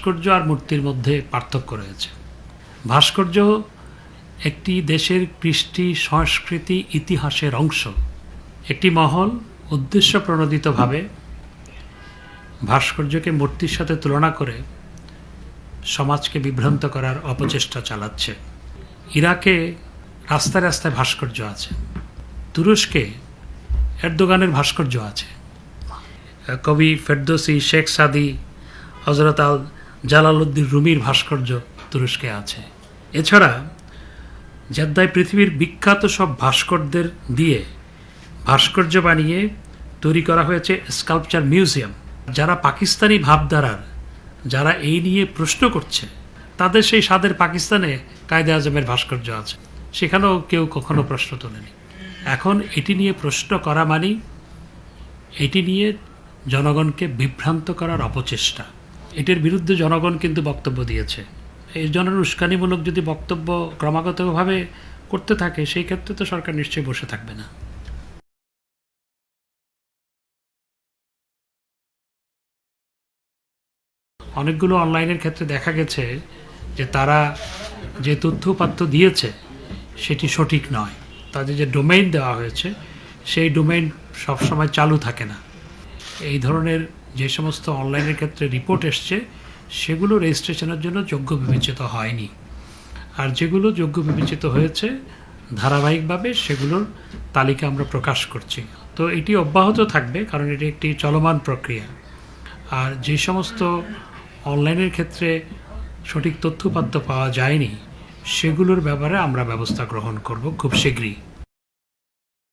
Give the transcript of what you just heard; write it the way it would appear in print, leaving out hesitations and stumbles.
ভাস্কর্য আর মূর্তির মধ্যে পার্থক্য রয়েছে। ভাস্কর্য একটি দেশের কৃষ্টি, সংস্কৃতি, ইতিহাসের অংশ। একটি মহল উদ্দেশ্য প্রণোদিতভাবে ভাস্কর্যকে মূর্তির সাথে তুলনা করে সমাজকে বিভ্রান্ত করার অপচেষ্টা চালাচ্ছে। ইরাকে রাস্তায় রাস্তায় ভাস্কর্য আছে, তুরস্কে এরদোগানের ভাস্কর্য আছে, কবি ফেরদৌসি, শেখ সাদি, হজরত আল জালালউদ্দিন রুমির ভাস্কর্য তুরস্কে আছে। এছাড়া জেদ্দায় পৃথিবীর বিখ্যাত সব ভাস্করদের দিয়ে ভাস্কর্য বানিয়ে তৈরি করা হয়েছে স্কাল্পচার মিউজিয়াম। যারা পাকিস্তানি ভাবধারার, যারা এই নিয়ে প্রশ্ন করছে, তাদের সেই স্বাদের পাকিস্তানে কায়েদে আজমের ভাস্কর্য আছে, সেখানেও কেউ কখনো প্রশ্ন তোলেনি। এখন এটি নিয়ে প্রশ্ন করা মানেই এটি নিয়ে জনগণকে বিভ্রান্ত করার অপচেষ্টা। এটির বিরুদ্ধে জনগণ কিন্তু বক্তব্য দিয়েছে। এই জনের উস্কানিমূলক যদি বক্তব্য ক্রমাগতভাবে করতে থাকে, সেই ক্ষেত্রে তো সরকার নিশ্চয়ই বসে থাকবে না। অনেকগুলো অনলাইনের ক্ষেত্রে দেখা গেছে যে তারা যে তথ্যপাত্য দিয়েছে সেটি সঠিক নয়। তাদের যে ডোমেইন দেওয়া হয়েছে সেই ডোমেইন সবসময় চালু থাকে না। এই ধরনের যে সমস্ত অনলাইনের ক্ষেত্রে রিপোর্ট এসছে সেগুলো রেজিস্ট্রেশনের জন্য যোগ্য বিবেচিত হয়নি, আর যেগুলো যোগ্য বিবেচিত হয়েছে ধারাবাহিকভাবে সেগুলোর তালিকা আমরা প্রকাশ করছি। তো এটি অব্যাহত থাকবে, কারণ এটি একটি চলমান প্রক্রিয়া। আর যে সমস্ত অনলাইনের ক্ষেত্রে সঠিক তথ্যপাত্য পাওয়া যায়নি সেগুলোর ব্যাপারে আমরা ব্যবস্থা গ্রহণ করব খুব শীঘ্রই।